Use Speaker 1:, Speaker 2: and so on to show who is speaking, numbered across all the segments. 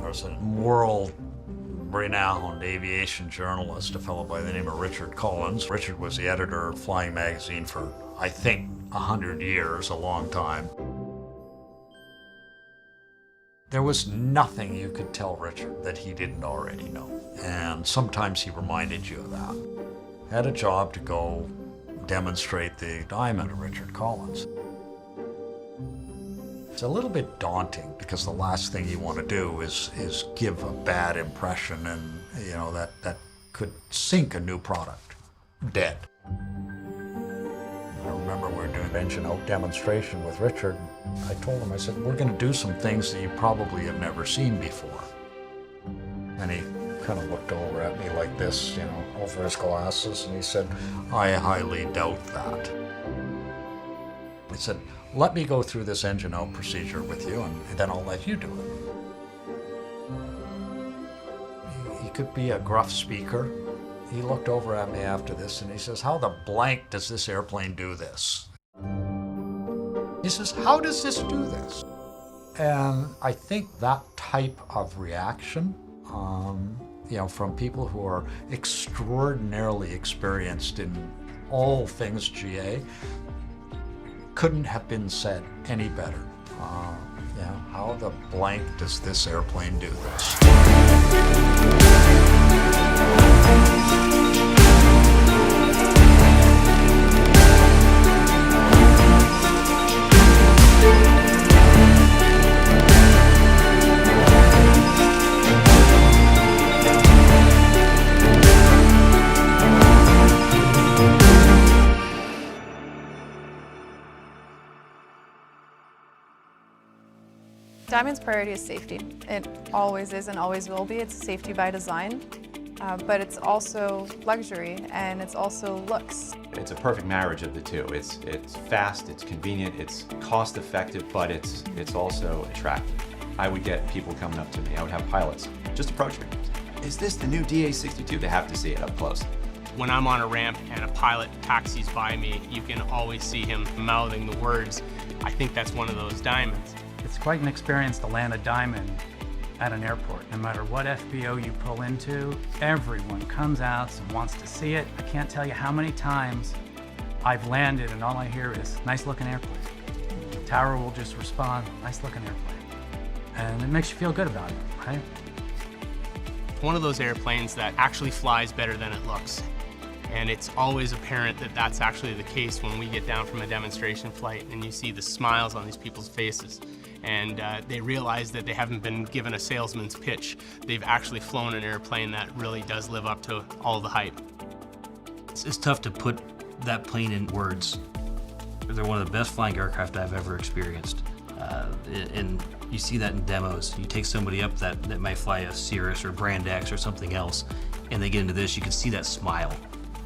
Speaker 1: was a world-renowned aviation journalist, a fellow by the name of Richard Collins. Richard was the editor of Flying Magazine for, I think, 100 years, a long time. There was nothing you could tell Richard that he didn't already know, and sometimes he reminded you of that. Had a job to go demonstrate the Diamond of Richard Collins. It's a little bit daunting because the last thing you want to do is give a bad impression, and you know that could sink a new product. Dead. I remember we were doing an engine out demonstration with Richard. I told him, I said, we're going to do some things that you probably have never seen before. And he kind of looked over at me like this, you know, over his glasses, and he said, I highly doubt that. He said, let me go through this engine out procedure with you, and then I'll let you do it. He could be a gruff speaker. He looked over at me after this and he says, how the blank does this airplane do this? He says, how does this do this? And I think that type of reaction, you know, from people who are extraordinarily experienced in all things GA, couldn't have been said any better. You know, how the blank does this airplane do this?
Speaker 2: Diamond's priority is safety. It always is and always will be. It's safety by design, but it's also luxury and it's also looks.
Speaker 3: It's a perfect marriage of the two. It's fast, it's convenient, it's cost effective, but it's also attractive. I would get people coming up to me. I would have pilots just approach me. Is this the new DA62? They have to see it up close.
Speaker 4: When I'm on a ramp and a pilot taxis by me, you can always see him mouthing the words. I think that's one of those diamonds.
Speaker 5: It's quite an experience to land a Diamond at an airport. No matter what FBO you pull into, everyone comes out and wants to see it. I can't tell you how many times I've landed and all I hear is, nice looking airplane. The tower will just respond, nice looking airplane. And it makes you feel good about it, right?
Speaker 4: One of those airplanes that actually flies better than it looks. And it's always apparent that that's actually the case when we get down from a demonstration flight and you see the smiles on these people's faces. And they realize that they haven't been given a salesman's pitch. They've actually flown an airplane that really does live up to all the hype.
Speaker 6: It's tough to put that plane in words. They're one of the best flying aircraft I've ever experienced. And you see that in demos. You take somebody up that might fly a Cirrus or Brand X or something else, and they get into this, you can see that smile.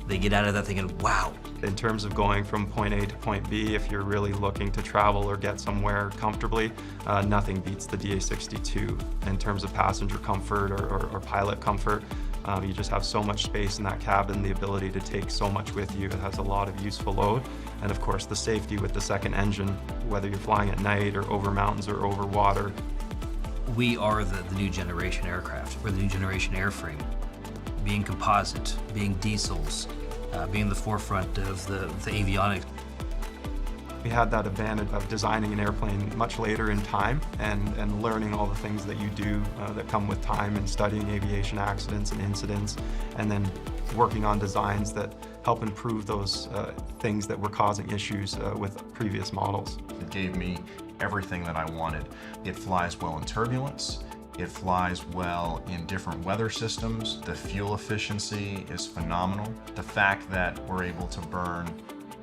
Speaker 6: They get out of that thinking, wow.
Speaker 7: In terms of going from point A to point B, if you're really looking to travel or get somewhere comfortably, nothing beats the DA62. In terms of passenger comfort or pilot comfort, you just have so much space in that cabin, the ability to take so much with you. It has a lot of useful load. And of course, the safety with the second engine, whether you're flying at night or over mountains or over water.
Speaker 6: We are the new generation aircraft. We're the new generation airframe. Being composite, being diesels, being the forefront of the avionics.
Speaker 7: We had that advantage of designing an airplane much later in time and learning all the things that you do that come with time and studying aviation accidents and incidents, and then working on designs that help improve those things that were causing issues with previous models.
Speaker 8: It gave me everything that I wanted. It flies well in turbulence. It flies well in different weather systems. The fuel efficiency is phenomenal. The fact that we're able to burn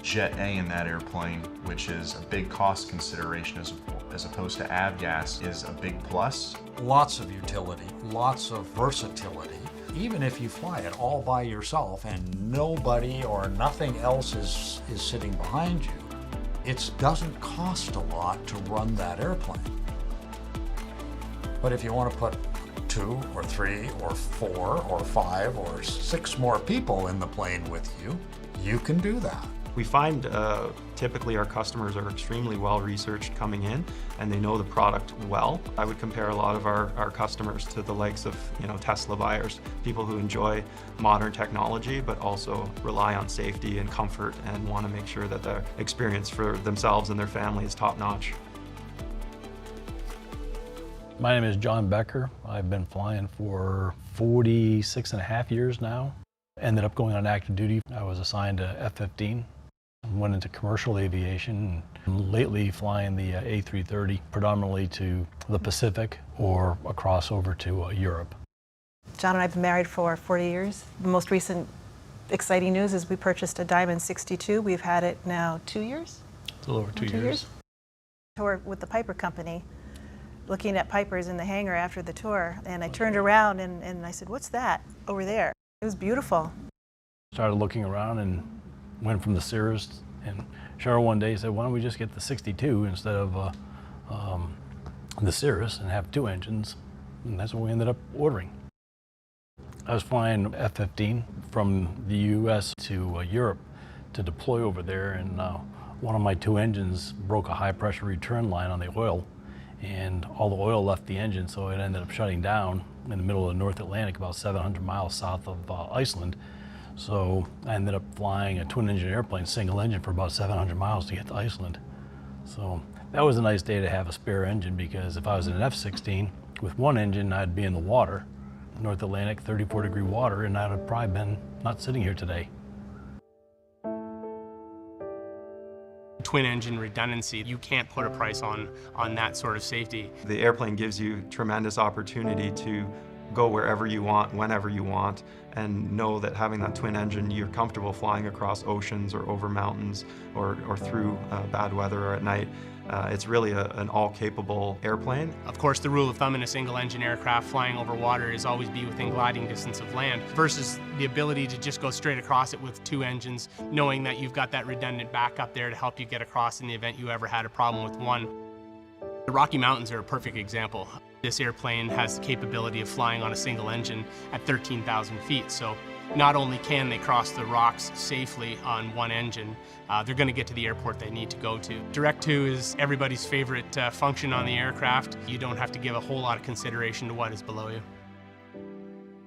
Speaker 8: Jet A in that airplane, which is a big cost consideration as opposed to avgas, is a big plus.
Speaker 1: Lots of utility, lots of versatility. Even if you fly it all by yourself and nobody or nothing else is sitting behind you, it doesn't cost a lot to run that airplane. But if you want to put 2 or 3 or 4 or 5 or 6 more people in the plane with you, you can do that.
Speaker 7: We find Typically our customers are extremely well researched coming in and they know the product well. I would compare a lot of our customers to the likes of Tesla buyers, people who enjoy modern technology but also rely on safety and comfort and want to make sure that the experience for themselves and their family is top-notch.
Speaker 9: My name is John Becker. I've been flying for 46 and a half years now. Ended up going on active duty. I was assigned to F-15. Went into commercial aviation, and lately flying the A330 predominantly to the Pacific or across over to Europe.
Speaker 10: John and I have been married for 40 years. The most recent exciting news is we purchased a Diamond 62. We've had it now 2 years?
Speaker 9: It's a little over 2 years.
Speaker 10: Tour with the Piper company, looking at Pipers in the hangar after the tour, and I turned around and I said, "What's that over there?" It was beautiful.
Speaker 9: Started looking around and went from the Cirrus, and Cheryl one day said, "Why don't we just get the 62 instead of the Cirrus and have 2 engines?" And that's what we ended up ordering. I was flying F-15 from the US to Europe to deploy over there, and one of my 2 engines broke a high pressure return line on the oil, and all the oil left the engine, so it ended up shutting down in the middle of the North Atlantic, about 700 miles south of Iceland. So I ended up flying a twin-engine airplane, single engine, for about 700 miles to get to Iceland. So that was a nice day to have a spare engine, because if I was in an F-16 with 1 engine, I'd be in the water, North Atlantic, 34-degree water, and I'd have probably been not sitting here today.
Speaker 4: Twin engine redundancy, you can't put a price on that sort of safety.
Speaker 7: The airplane gives you tremendous opportunity to go wherever you want, whenever you want, and know that having that twin engine, you're comfortable flying across oceans or over mountains or through bad weather or at night. It's really an all-capable airplane.
Speaker 4: Of course, the rule of thumb in a single-engine aircraft flying over water is always be within gliding distance of land, versus the ability to just go straight across it with 2 engines, knowing that you've got that redundant backup there to help you get across in the event you ever had a problem with one. The Rocky Mountains are a perfect example. This airplane has the capability of flying on a single engine at 13,000 feet, so not only can they cross the rocks safely on 1 engine, they're going to get to the airport they need to go to. Direct to is everybody's favorite function on the aircraft. You don't have to give a whole lot of consideration to what is below you.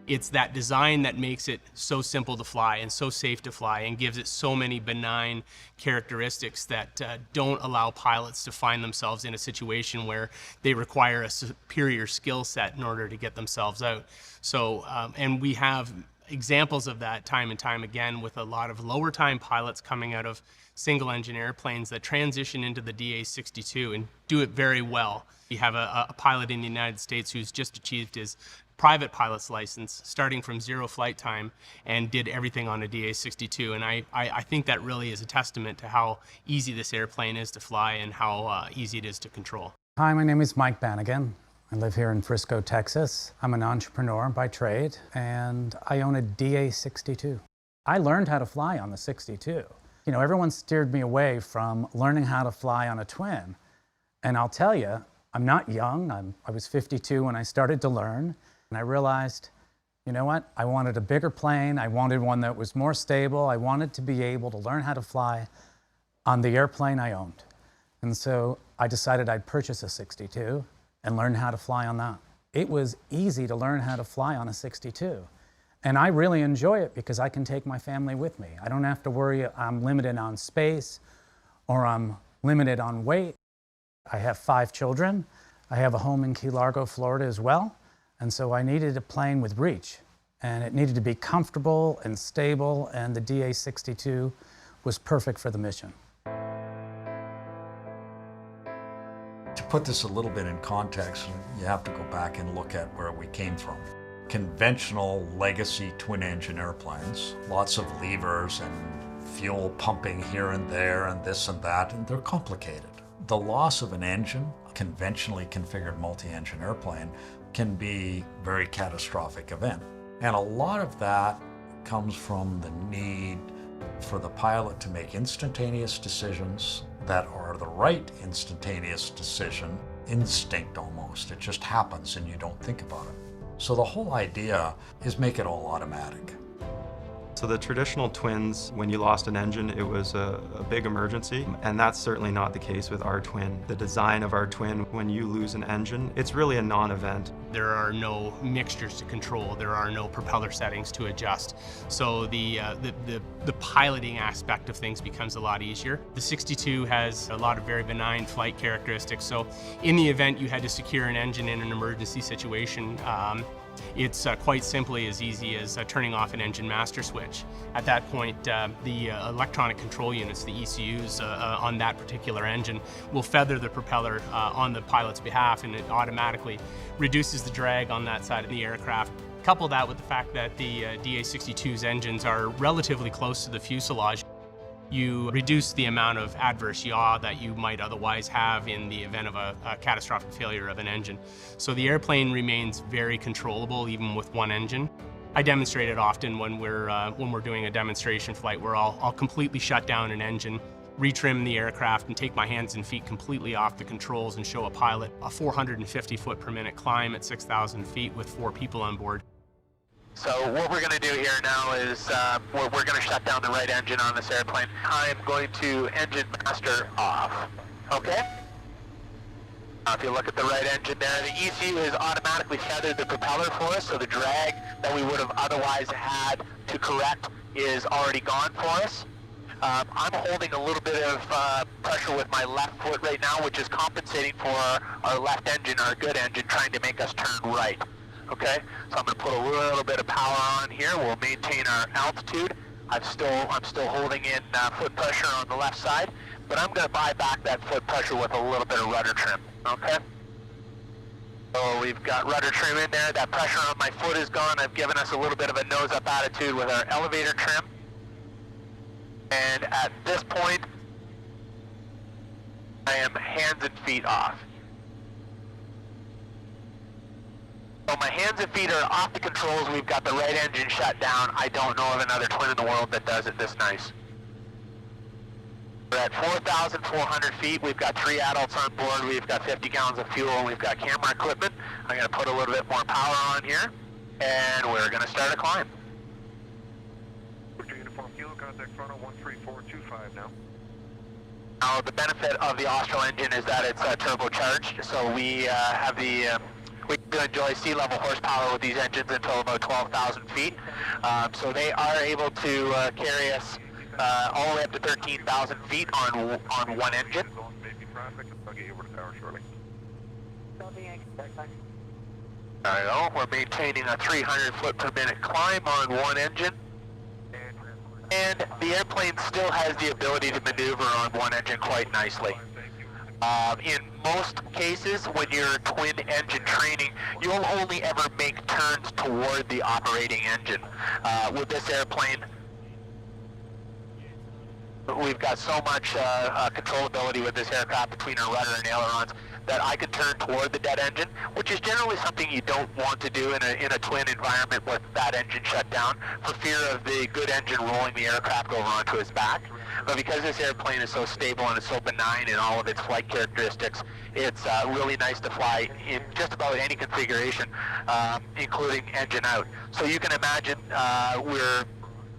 Speaker 4: It's that design that makes it so simple to fly and so safe to fly and gives it so many benign characteristics that don't allow pilots to find themselves in a situation where they require a superior skill set in order to get themselves out. So, and we have examples of that time and time again with a lot of lower time pilots coming out of single engine airplanes that transition into the DA62 and do it very well. We have a pilot in the United States who's just achieved his private pilot's license, starting from 0 flight time, and did everything on a DA62. And I think that really is a testament to how easy this airplane is to fly and how easy it is to control.
Speaker 5: Hi, my name is Mike Bannigan. I live here in Frisco, Texas. I'm an entrepreneur by trade, and I own a DA62. I learned how to fly on the 62. You know, everyone steered me away from learning how to fly on a twin. And I'll tell you, I'm not young. I was 52 when I started to learn. And I realized, you know what? I wanted a bigger plane. I wanted one that was more stable. I wanted to be able to learn how to fly on the airplane I owned. And so I decided I'd purchase a 62 and learn how to fly on that. It was easy to learn how to fly on a 62. And I really enjoy it because I can take my family with me. I don't have to worry I'm limited on space or I'm limited on weight. I have 5 children. I have a home in Key Largo, Florida as well. And so I needed a plane with reach. And it needed to be comfortable and stable, and the DA62 was perfect for the mission.
Speaker 1: To put this a little bit in context, you have to go back and look at where we came from. Conventional legacy twin-engine airplanes, lots of levers and fuel pumping here and there and this and that, and they're complicated. The loss of an engine, a conventionally configured multi-engine airplane, can be a very catastrophic event. And a lot of that comes from the need for the pilot to make instantaneous decisions that are the right instantaneous decision, instinct almost. It just happens and you don't think about it. So the whole idea is make it all automatic.
Speaker 7: So the traditional twins, when you lost an engine, it was a big emergency, and that's certainly not the case with our twin. The design of our twin, when you lose an engine, it's really a non-event.
Speaker 4: There are no mixtures to control. There are no propeller settings to adjust. So the piloting aspect of things becomes a lot easier. The 62 has a lot of very benign flight characteristics. So in the event you had to secure an engine in an emergency situation, it's quite simply as easy as turning off an engine master switch. At that point, the electronic control units, the ECUs on that particular engine, will feather the propeller on the pilot's behalf, and it automatically reduces the drag on that side of the aircraft. Couple that with the fact that the DA62's engines are relatively close to the fuselage, you reduce the amount of adverse yaw that you might otherwise have in the event of a catastrophic failure of an engine. So the airplane remains very controllable even with one engine. I demonstrate it often when we're doing a demonstration flight where I'll completely shut down an engine, retrim the aircraft, and take my hands and feet completely off the controls and show a pilot a 450 foot per minute climb at 6,000 feet with 4 people on board.
Speaker 11: So what we're going to do here now is we're going to shut down the right engine on this airplane. I'm going to engine master off, okay? If you look at the right engine there, the ECU has automatically feathered the propeller for us, so the drag that we would have otherwise had to correct is already gone for us. I'm holding a little bit of pressure with my left foot right now, which is compensating for our left engine, our good engine, trying to make us turn right. Okay, so I'm going to put a little bit of power on here. We'll maintain our altitude. I'm still holding in foot pressure on the left side, but I'm going to buy back that foot pressure with a little bit of rudder trim. Okay. So we've got rudder trim in there. That pressure on my foot is gone. I've given us a little bit of a nose-up attitude with our elevator trim. And at this point, I am hands and feet off. So my hands and feet are off the controls. We've got the right engine shut down. I don't know of another twin in the world that does it this nice. We're at 4,400 feet. We've got 3 adults on board. We've got 50 gallons of fuel. We've got camera equipment. I'm going to put a little bit more power on here, and we're going to start a climb.
Speaker 12: Uniform Kilo, contact frontal 13425 now.
Speaker 11: Now, the benefit of the Austral engine is that it's turbocharged, so we have the we can enjoy sea level horsepower with these engines until about 12,000 feet. So they are able to carry us all the way up to 13,000 feet on one engine. There we go. We're maintaining a 300 foot per minute climb on one engine. And the airplane still has the ability to maneuver on one engine quite nicely. In most cases, when you're twin engine training, you'll only ever make turns toward the operating engine. With this airplane, we've got so much controllability with this aircraft between our rudder and ailerons that I can turn toward the dead engine, which is generally something you don't want to do in a twin environment with that engine shut down for fear of the good engine rolling the aircraft over onto its back. But because this airplane is so stable and it's so benign in all of its flight characteristics, it's really nice to fly in just about any configuration, including engine out. So you can imagine we're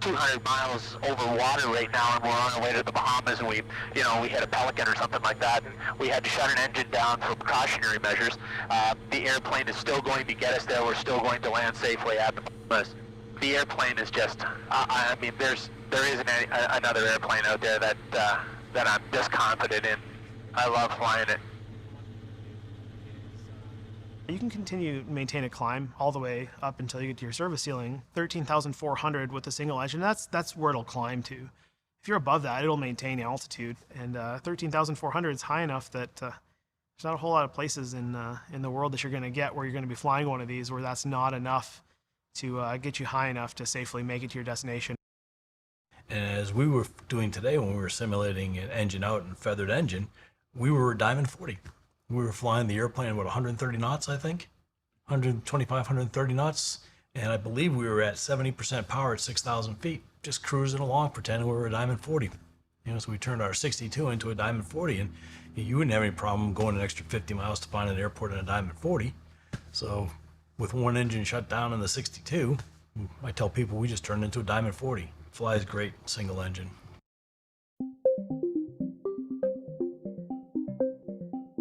Speaker 11: 200 miles over water right now, and we're on our way to the Bahamas, and we hit a pelican or something like that, and we had to shut an engine down for precautionary measures. The airplane is still going to get us there. We're still going to land safely at the Bahamas. The airplane is just, I mean, there isn't another airplane out there that I'm this confident in. I love flying it.
Speaker 13: You can continue to maintain a climb all the way up until you get to your service ceiling, 13,400 with a single engine. That's where it'll climb to. If you're above that, it'll maintain altitude. And 13,400 is high enough that there's not a whole lot of places in the world that you're going to get where you're going to be flying one of these where that's not enough to get you high enough to safely make it to your destination.
Speaker 9: And as we were doing today when we were simulating an engine out and feathered engine, we were Diamond 40. We were flying the airplane at 130 knots, I think, 125, 130 knots. And I believe we were at 70% power at 6,000 feet, just cruising along, pretending we were a Diamond 40. So we turned our 62 into a Diamond 40, and you wouldn't have any problem going an extra 50 miles to find an airport in a Diamond 40. So with one engine shut down in the 62, I tell people we just turned into a Diamond 40. Flies great, single engine.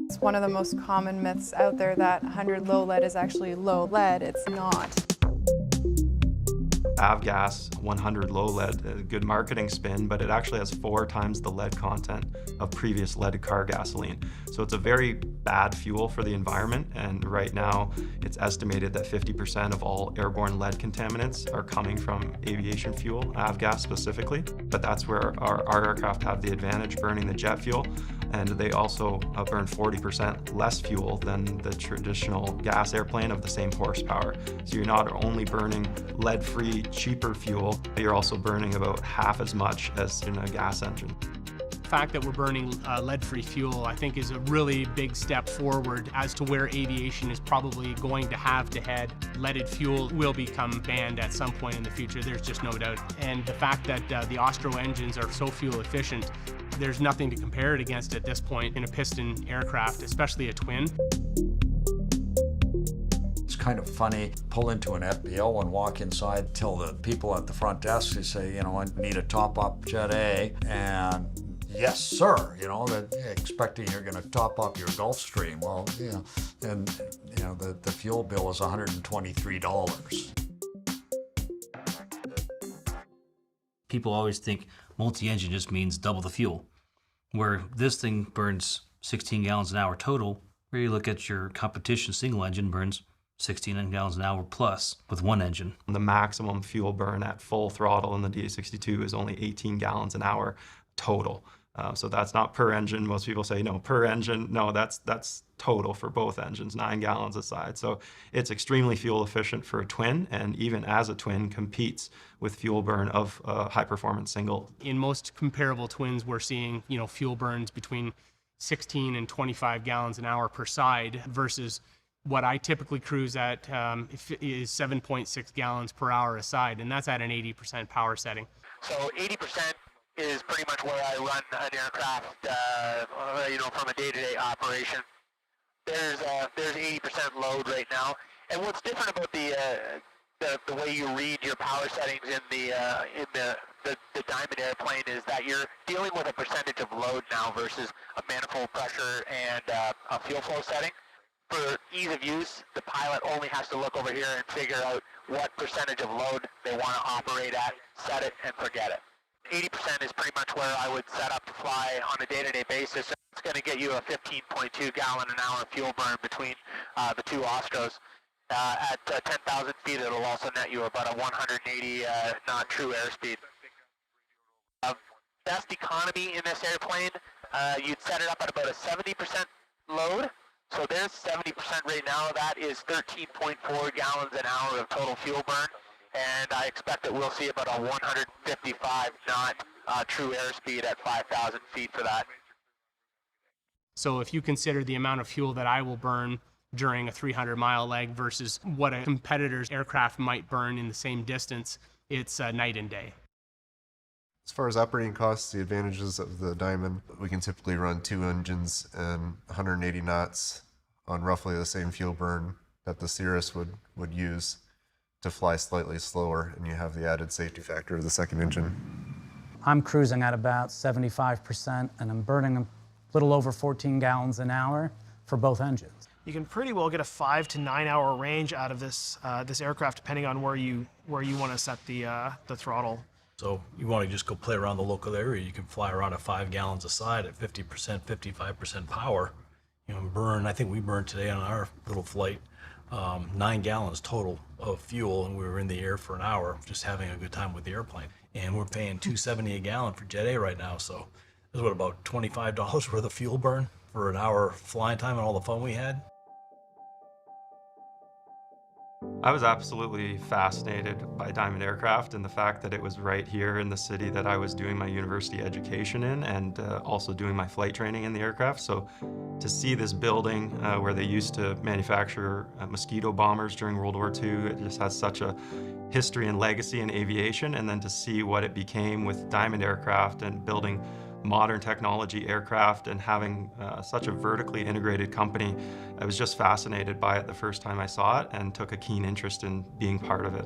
Speaker 2: It's one of the most common myths out there that 100 low lead is actually low lead. It's not.
Speaker 7: Avgas 100 low lead, a good marketing spin, but it actually has 4 times the lead content of previous leaded car gasoline. So it's a very bad fuel for the environment, and right now it's estimated that 50% of all airborne lead contaminants are coming from aviation fuel, avgas specifically. But that's where our aircraft have the advantage, burning the jet fuel, and they also burn 40% less fuel than the traditional gas airplane of the same horsepower. So you're not only burning lead-free, cheaper fuel, but you're also burning about half as much as in a gas engine.
Speaker 4: The fact that we're burning lead-free fuel, I think, is a really big step forward as to where aviation is probably going to have to head. Leaded fuel will become banned at some point in the future, there's just no doubt. And the fact that the Austro engines are so fuel efficient, there's nothing to compare it against at this point in a piston aircraft, especially a twin.
Speaker 1: It's kind of funny, pull into an FBO and walk inside, tell the people at the front desk, they say, you know, I need a top-up Jet A, and yes, sir, you know, that expecting you're going to top up your Gulfstream. Well, you know, and you know, the fuel bill is $123.
Speaker 6: People always think multi-engine just means double the fuel, where this thing burns 16 gallons an hour total, where you look at your competition single engine burns 16 gallons an hour plus with one engine.
Speaker 7: The maximum fuel burn at full throttle in the DA62 is only 18 gallons an hour total. So that's not per engine. Most people say, no, per engine. No, that's total for both engines, 9 gallons a side. So it's extremely fuel efficient for a twin, and even as a twin competes with fuel burn of a high performance single.
Speaker 4: In most comparable twins, we're seeing, you know, fuel burns between 16 and 25 gallons an hour per side versus what I typically cruise at is 7.6 gallons per hour a side, and that's at an 80% power setting.
Speaker 11: So 80% is pretty much where I run an aircraft, you know, from a day-to-day operation. There's 80% load right now, and what's different about the way you read your power settings in the Diamond airplane is that you're dealing with a percentage of load now versus a manifold pressure and a fuel flow setting. For ease of use, the pilot only has to look over here and figure out what percentage of load they want to operate at, set it, and forget it. 80% is pretty much where I would set up to fly on a day-to-day basis. It's going to get you a 15.2 gallon an hour fuel burn between the two Ostros. At 10,000 feet, it'll also net you about a 180 knot true airspeed. Best economy in this airplane, you'd set it up at about a 70% load. So there's 70% right now. That is 13.4 gallons an hour of total fuel burn. And I expect that we'll see about a 155 knot true airspeed at 5,000 feet for that.
Speaker 4: So if you consider the amount of fuel that I will burn during a 300-mile leg versus what a competitor's aircraft might burn in the same distance, it's night and day.
Speaker 14: As far as operating costs, the advantages of the Diamond, we can typically run 2 engines and 180 knots on roughly the same fuel burn that the Cirrus would use to fly slightly slower, and you have the added safety factor of the second engine.
Speaker 5: I'm cruising at about 75%, and I'm burning a little over 14 gallons an hour for both engines.
Speaker 13: You can pretty well get a 5 to 9 hour range out of this this aircraft, depending on where you want to set the throttle.
Speaker 9: So you want to just go play around the local area, you can fly around at 5 gallons a side at 50%, 55% power. You know, burn, I think we burned today on our little flight, 9 gallons total of fuel, and we were in the air for an hour just having a good time with the airplane. And we're paying $2.70 a gallon for Jet A right now, so this is what, about $25 worth of fuel burn for an hour flying time and all the fun we had.
Speaker 7: I was absolutely fascinated by Diamond Aircraft and the fact that it was right here in the city that I was doing my university education in, and also doing my flight training in the aircraft. So to see this building where they used to manufacture mosquito bombers during World War II, it just has such a history and legacy in aviation, and then to see what it became with Diamond Aircraft and building modern technology aircraft and having such a vertically integrated company, I was just fascinated by it the first time I saw it and took a keen interest in being part of it.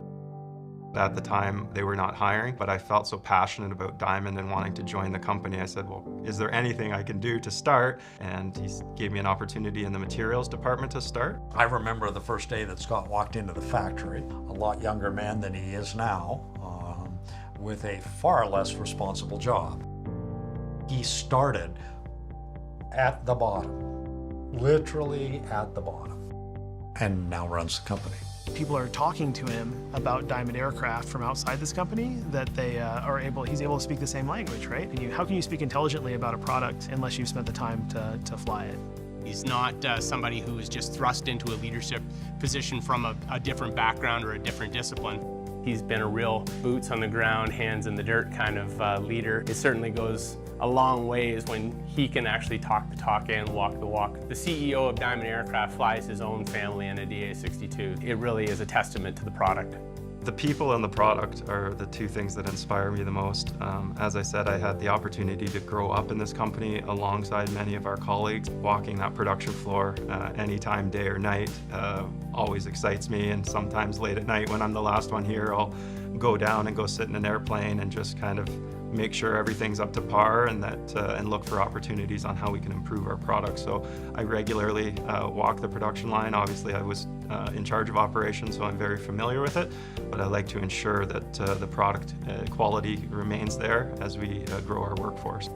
Speaker 7: At the time, they were not hiring, but I felt so passionate about Diamond and wanting to join the company. I said, well, is there anything I can do to start? And he gave me an opportunity in the materials department to start.
Speaker 1: I remember the first day that Scott walked into the factory, a lot younger man than he is now, with a far less responsible job. He started at the bottom, literally at the bottom, and now runs the company.
Speaker 13: People are talking to him about Diamond aircraft from outside this company that he's able to speak the same language, right? And how can you speak intelligently about a product unless you've spent the time to fly it?
Speaker 4: He's not somebody who is just thrust into a leadership position from a different background or a different discipline. He's been a real boots on the ground, hands in the dirt kind of leader. It certainly goes a long ways when he can actually talk the talk and walk the walk. The CEO of Diamond Aircraft flies his own family in a DA62. It really is a testament to the product.
Speaker 7: The people and the product are the two things that inspire me the most. As I said, I had the opportunity to grow up in this company alongside many of our colleagues. Walking that production floor anytime, day or night, always excites me, and sometimes late at night when I'm the last one here, I'll go down and go sit in an airplane and just kind of make sure everything's up to par, and and look for opportunities on how we can improve our product. So I regularly walk the production line. Obviously, I was in charge of operations, so I'm very familiar with it, but I like to ensure that the product quality remains there as we grow our workforce.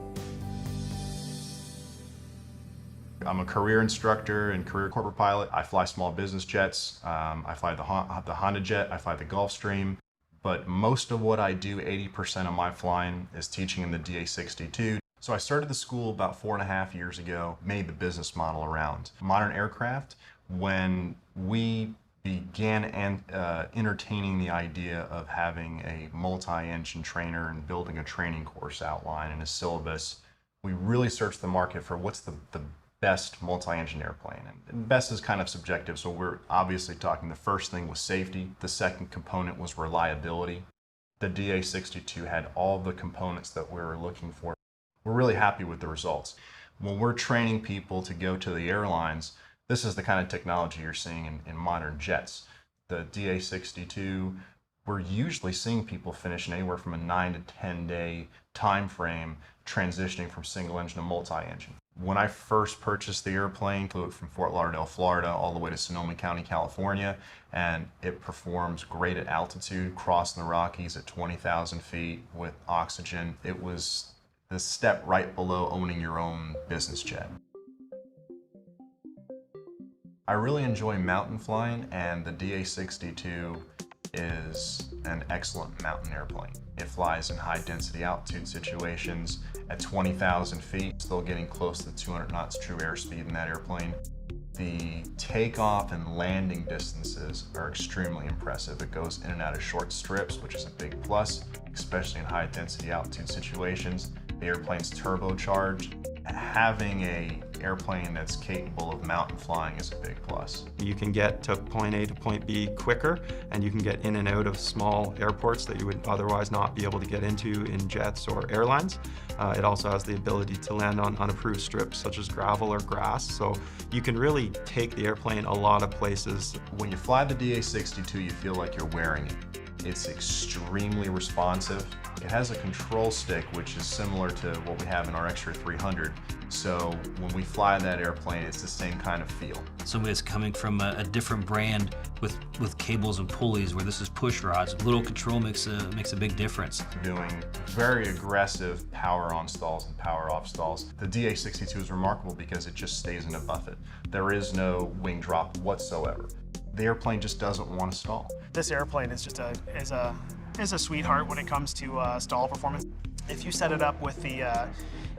Speaker 8: I'm a career instructor and career corporate pilot. I fly small business jets. I fly the Honda jet. I fly the Gulfstream. But most of what I do, 80% of my flying, is teaching in the DA62. So I started the school about 4.5 years ago, made the business model around modern aircraft. When we began entertaining the idea of having a multi-engine trainer and building a training course outline and a syllabus, we really searched the market for what's the best multi-engine airplane. And best is kind of subjective, so we're obviously talking the first thing was safety. The second component was reliability. The DA62 had all the components that we were looking for. We're really happy with the results. When we're training people to go to the airlines, this is the kind of technology you're seeing in modern jets. The DA62, we're usually seeing people finish in anywhere from a 9 to 10 day time frame transitioning from single engine to multi-engine. When I first purchased the airplane, flew it from Fort Lauderdale, Florida, all the way to Sonoma County, California, and it performs great at altitude, crossing the Rockies at 20,000 feet with oxygen. It was the step right below owning your own business jet. I really enjoy mountain flying, and the DA62 is an excellent mountain airplane. It flies in high density altitude situations at 20,000 feet, still getting close to 200 knots true airspeed in that airplane. The takeoff and landing distances are extremely impressive. It goes in and out of short strips, which is a big plus, especially in high density altitude situations. The airplane's turbocharged. Having an airplane that's capable of mountain flying is a big plus.
Speaker 7: You can get to point A to point B quicker, and you can get in and out of small airports that you would otherwise not be able to get into in jets or airlines. It also has the ability to land on unapproved strips such as gravel or grass, so you can really take the airplane a lot of places.
Speaker 8: When you fly the DA62, you feel like you're wearing it. It's extremely responsive. It has a control stick, which is similar to what we have in our Extra 300. So when we fly that airplane, it's the same kind of feel.
Speaker 6: Somebody that's coming from a different brand with cables and pulleys, where this is push rods, a little control makes a big difference.
Speaker 8: Doing very aggressive power on stalls and power off stalls. The DA62 is remarkable because it just stays in a buffet. There is no wing drop whatsoever. The airplane just doesn't want to stall.
Speaker 13: This airplane is just a sweetheart when it comes to stall performance. If you set it up with the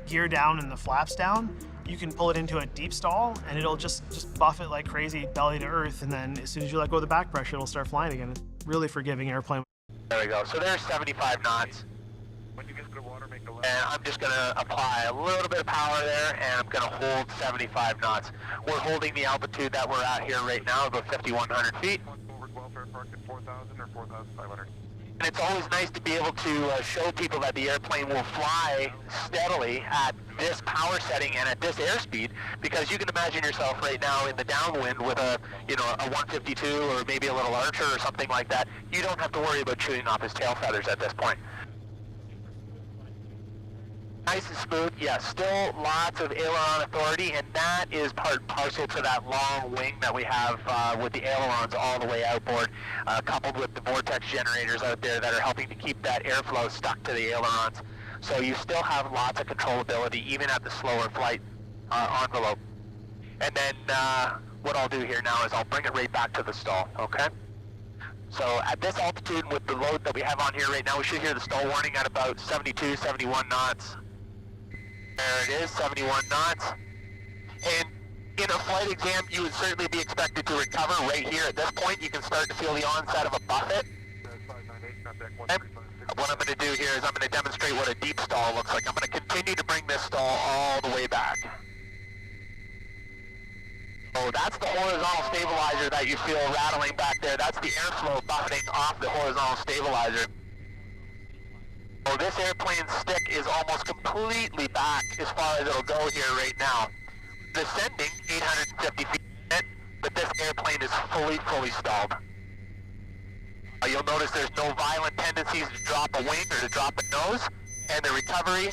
Speaker 13: gear down and the flaps down, you can pull it into a deep stall and it'll just buff it like crazy, belly to earth, and then as soon as you let go of the back pressure, it'll start flying again. It's a really forgiving airplane.
Speaker 11: There we go. So there's 75 knots.
Speaker 12: When you get to the water, make the left.
Speaker 11: And I'm just going to apply a little bit of power there, and I'm going to hold 75 knots. We're holding the altitude that we're at here right now, about 5,100 feet.
Speaker 12: Over Welfare Park at 4,000 or 4,500.
Speaker 11: And it's always nice to be able to show people that the airplane will fly steadily at this power setting and at this airspeed, because you can imagine yourself right now in the downwind with a 152 or maybe a little Archer or something like that. You don't have to worry about chewing off his tail feathers at this point. Nice and smooth, yes, still lots of aileron authority, and that is part and parcel to that long wing that we have with the ailerons all the way outboard, coupled with the vortex generators out there that are helping to keep that airflow stuck to the ailerons. So you still have lots of controllability even at the slower flight envelope. And then what I'll do here now is I'll bring it right back to the stall, okay? So at this altitude with the load that we have on here right now, we should hear the stall warning at about 72, 71 knots. There it is, 71 knots. And in a flight exam, you would certainly be expected to recover right here. At this point, you can start to feel the onset of a buffet. And what I'm going to do here is I'm going to demonstrate what a deep stall looks like. I'm going to continue to bring this stall all the way back. So that's the horizontal stabilizer that you feel rattling back there. That's the airflow buffeting off the horizontal stabilizer. So this airplane's stick is almost completely back as far as it'll go here right now. Descending 850 feet, but this airplane is fully stalled. You'll notice there's no violent tendencies to drop a wing or to drop a nose, and the recovery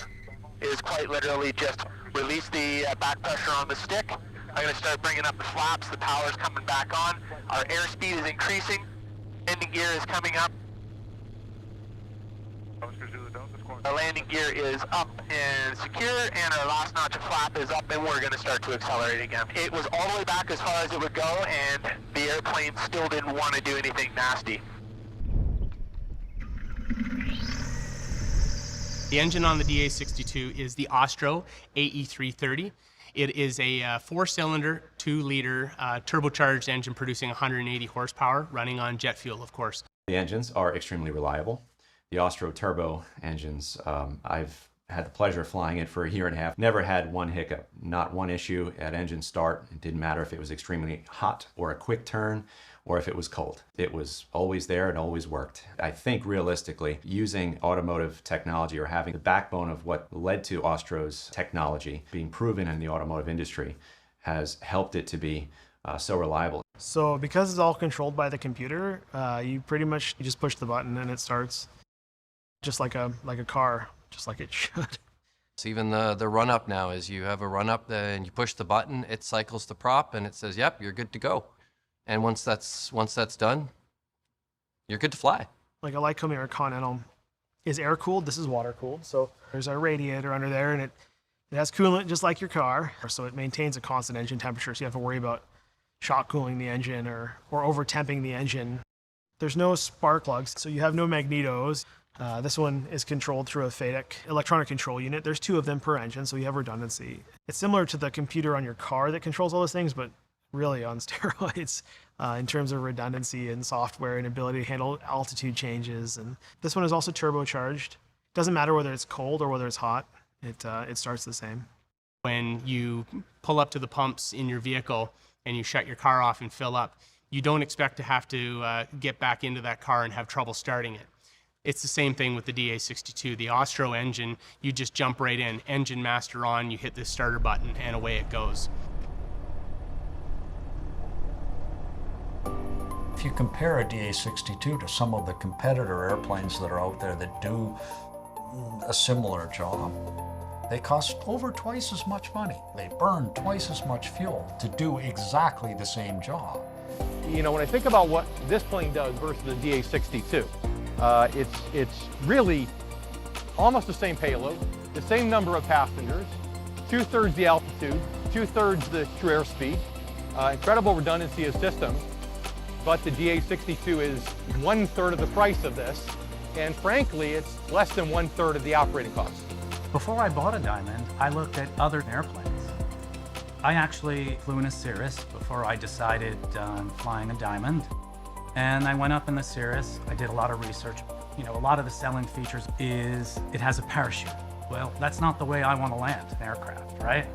Speaker 11: is quite literally just release the back pressure on the stick. I'm going to start bringing up the flaps, the power's coming back on, our airspeed is increasing, landing gear is coming up. Our landing gear is up and secure, and our last notch of flap is up, and we're going to start to accelerate again. It was all the way back as far as it would go, and the airplane still didn't want to do anything nasty.
Speaker 4: The engine on the DA62 is the Ostro AE330. It is a 4-cylinder, 2-liter turbocharged engine producing 180 horsepower, running on jet fuel, of course.
Speaker 3: The engines are extremely reliable. The Ostro turbo engines, I've had the pleasure of flying it for a year and a half. Never had one hiccup, not one issue at engine start. It didn't matter if it was extremely hot or a quick turn or if it was cold. It was always there and always worked. I think realistically, using automotive technology or having the backbone of what led to Ostro's technology being proven in the automotive industry has helped it to be so reliable.
Speaker 13: So because it's all controlled by the computer, you just push the button and it starts. Just like a car, just like it should.
Speaker 15: So even the run-up now is you have a run-up and you push the button, it cycles the prop and it says, yep, you're good to go. And once that's done, you're good to fly.
Speaker 13: Like a Lycoming or Continental is air-cooled, this is water-cooled. So there's our radiator under there and it has coolant just like your car. So it maintains a constant engine temperature, so you have to worry about shock cooling the engine or over-temping the engine. There's no spark plugs, so you have no magnetos. This one is controlled through a FADEC electronic control unit. There's 2 of them per engine, so you have redundancy. It's similar to the computer on your car that controls all those things, but really on steroids in terms of redundancy and software and ability to handle altitude changes. And this one is also turbocharged. Doesn't matter whether it's cold or whether it's hot. It starts the same.
Speaker 4: When you pull up to the pumps in your vehicle and you shut your car off and fill up, you don't expect to have to get back into that car and have trouble starting it. It's the same thing with the DA62. The Ostro engine, you just jump right in, engine master on, you hit the starter button, and away it goes.
Speaker 1: If you compare a DA62 to some of the competitor airplanes that are out there that do a similar job, they cost over twice as much money. They burn twice as much fuel to do exactly the same job.
Speaker 16: You know, when I think about what this plane does versus the DA62, it's really almost the same payload, the same number of passengers, 2/3 the altitude, 2/3 the true airspeed, incredible redundancy of system, but the DA62 is 1/3 of the price of this, and frankly, it's less than 1/3 of the operating cost.
Speaker 5: Before I bought a Diamond, I looked at other airplanes. I actually flew in a Cirrus before I decided on flying a Diamond. And I went up in the Cirrus, I did a lot of research. You know, a lot of the selling features is it has a parachute. Well, that's not the way I want to land an aircraft, right?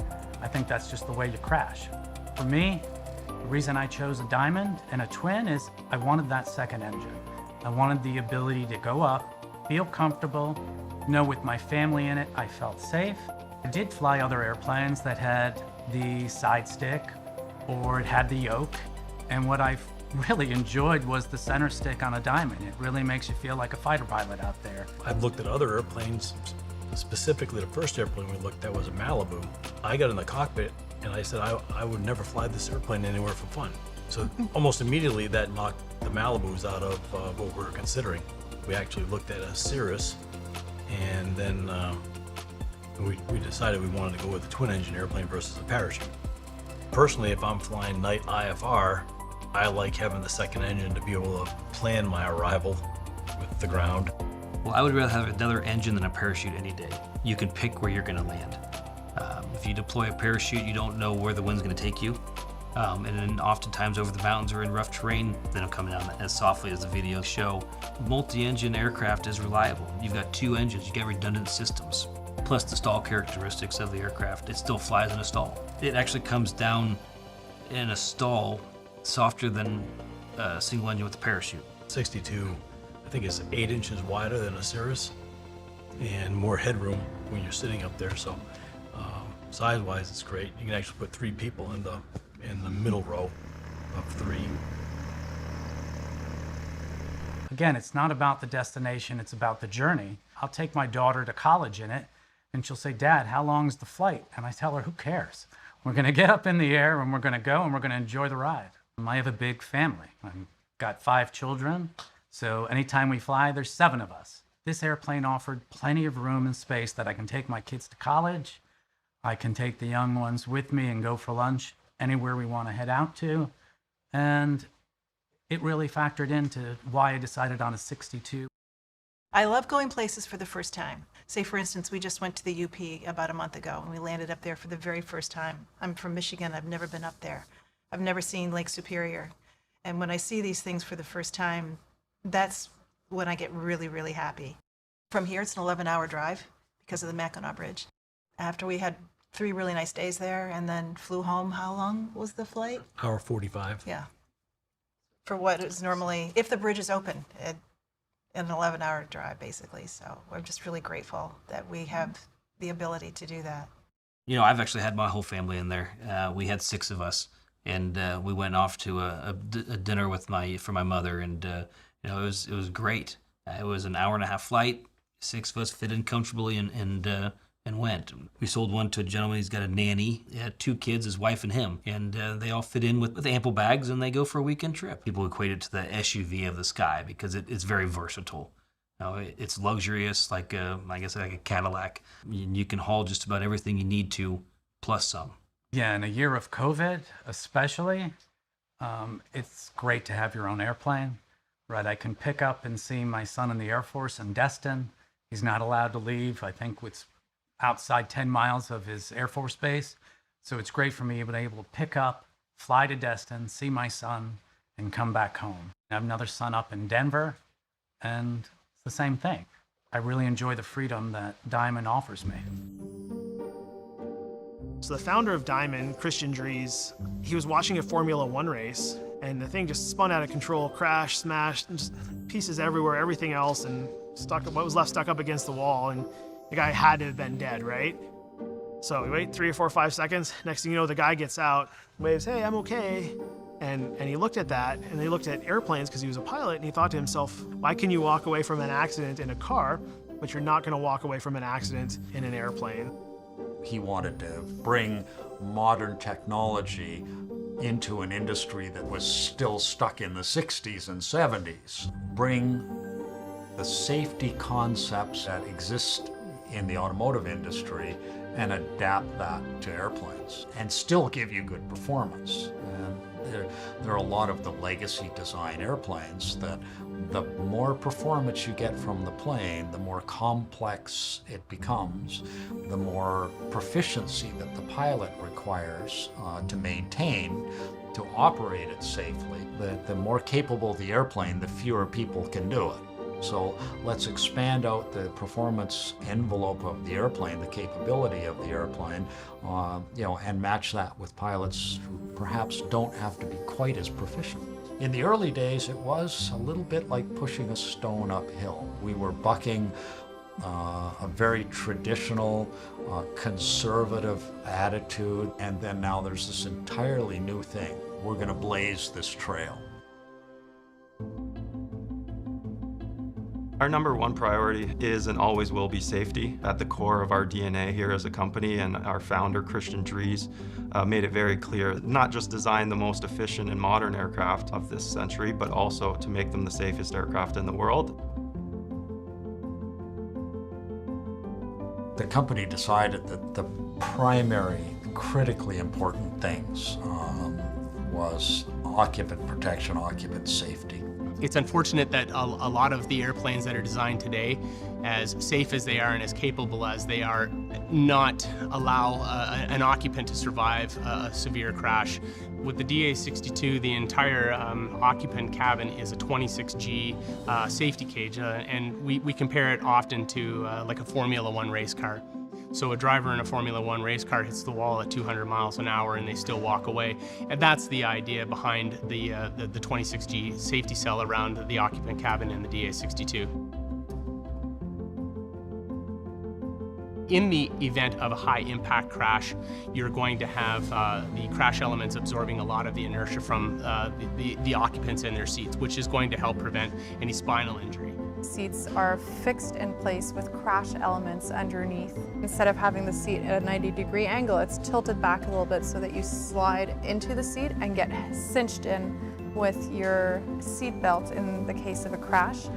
Speaker 5: I think that's just the way you crash. For me, the reason I chose a Diamond and a twin is I wanted that second engine. I wanted the ability to go up, feel comfortable, know with my family in it I felt safe, I did fly other airplanes that had the side stick or it had the yoke, and what I really enjoyed was the center stick on a Diamond. It really makes you feel like a fighter pilot out there.
Speaker 9: I've looked at other airplanes, specifically the first airplane we looked at was a Malibu. I got in the cockpit and I said I would never fly this airplane anywhere for fun. So almost immediately that knocked the Malibus out of what we were considering. We actually looked at a Cirrus, and then we decided we wanted to go with a twin-engine airplane versus a parachute. Personally, if I'm flying night IFR, I like having the second engine to be able to plan my arrival with the ground.
Speaker 6: Well, I would rather have another engine than a parachute any day. You can pick where you're going to land. If you deploy a parachute, you don't know where the wind's going to take you. And then oftentimes over the mountains or in rough terrain, they don't come down as softly as the videos show. Multi-engine aircraft is reliable. You've got two engines, you get redundant systems. Plus the stall characteristics of the aircraft, it still flies in a stall. It actually comes down in a stall softer than a single engine with a parachute.
Speaker 9: 62, I think is 8 inches wider than a Cirrus and more headroom when you're sitting up there. So size-wise, it's great. You can actually put 3 people in the middle row of 3.
Speaker 5: Again, it's not about the destination, it's about the journey. I'll take my daughter to college in it, and she'll say, "Dad, how long is the flight?" And I tell her, who cares? We're gonna get up in the air and we're gonna go and we're gonna enjoy the ride. I have a big family. I've got 5 children, so anytime we fly, there's 7 of us. This airplane offered plenty of room and space that I can take my kids to college, I can take the young ones with me and go for lunch anywhere we want to head out to, and it really factored into why I decided on a 62.
Speaker 10: I love going places for the first time. Say, for instance, we just went to the UP about a month ago, and we landed up there for the very first time. I'm from Michigan. I've never been up there. I've never seen Lake Superior. And when I see these things for the first time, that's when I get really, really happy. From here, it's an 11-hour drive because of the Mackinac Bridge. After we had 3 really nice days there and then flew home, how long was the flight?
Speaker 9: Hour 45.
Speaker 10: Yeah. For what is normally, if the bridge is open, an 11-hour drive, basically. So we're just really grateful that we have the ability to do that.
Speaker 6: You know, I've actually had my whole family in there. We had 6 of us, and we went off to a dinner with for my mother, and you know, it was great. It was an hour-and-a-half flight. 6 of us fit in comfortably and went. We sold one to a gentleman. He's got a nanny. He had 2 kids, his wife and him, and they all fit in with ample bags, and they go for a weekend trip. People equate it to the SUV of the sky because it's very versatile. You know, it's luxurious, like I guess like a Cadillac. You can haul just about everything you need to, plus some.
Speaker 5: Yeah, in a year of COVID, especially, it's great to have your own airplane, right? I can pick up and see my son in the Air Force in Destin. He's not allowed to leave. I think it's outside 10 miles of his Air Force base. So it's great for me to be able to pick up, fly to Destin, see my son, and come back home. I have another son up in Denver, and it's the same thing. I really enjoy the freedom that Diamond offers me.
Speaker 13: So the founder of Diamond, Christian Dries, he was watching a Formula One race, and the thing just spun out of control, crashed, smashed, and just pieces everywhere, everything else, and what was left stuck up against the wall, and the guy had to have been dead, right? So we wait 3 or 4 or 5 seconds. Next thing you know, the guy gets out, waves, "Hey, I'm okay." And he looked at that, and he looked at airplanes because he was a pilot, and he thought to himself, why can you walk away from an accident in a car, but you're not gonna walk away from an accident in an airplane?
Speaker 1: He wanted to bring modern technology into an industry that was still stuck in the 60s and 70s. Bring the safety concepts that exist in the automotive industry and adapt that to airplanes and still give you good performance. And there are a lot of the legacy design airplanes that the more performance you get from the plane, the more complex it becomes, the more proficiency that the pilot requires to maintain, to operate it safely. The more capable the airplane, the fewer people can do it. So let's expand out the performance envelope of the airplane, the capability of the airplane, and match that with pilots who perhaps don't have to be quite as proficient. In the early days, it was a little bit like pushing a stone uphill. We were bucking a very traditional, conservative attitude, and then now there's this entirely new thing. We're going to blaze this trail.
Speaker 7: Our number one priority is and always will be safety at the core of our DNA here as a company, and our founder, Christian Dries, made it very clear, not just design the most efficient and modern aircraft of this century, but also to make them the safest aircraft in the world.
Speaker 1: The company decided that the primary, critically important things was occupant protection, occupant safety.
Speaker 4: It's unfortunate that a lot of the airplanes that are designed today, as safe as they are and as capable as they are, not allow an occupant to survive a severe crash. With the DA62, the entire occupant cabin is a 26G safety cage, and we compare it often to like a Formula One race car. So a driver in a Formula One race car hits the wall at 200 miles an hour and they still walk away. And that's the idea behind the 26G safety cell around the occupant cabin in the DA62. In the event of a high impact crash, you're going to have the crash elements absorbing a lot of the inertia from the occupants in their seats, which is going to help prevent any spinal injury.
Speaker 2: Seats are fixed in place with crash elements underneath. Instead of having the seat at a 90-degree angle, it's tilted back a little bit so that you slide into the seat and get cinched in with your seat belt in the case of a crash.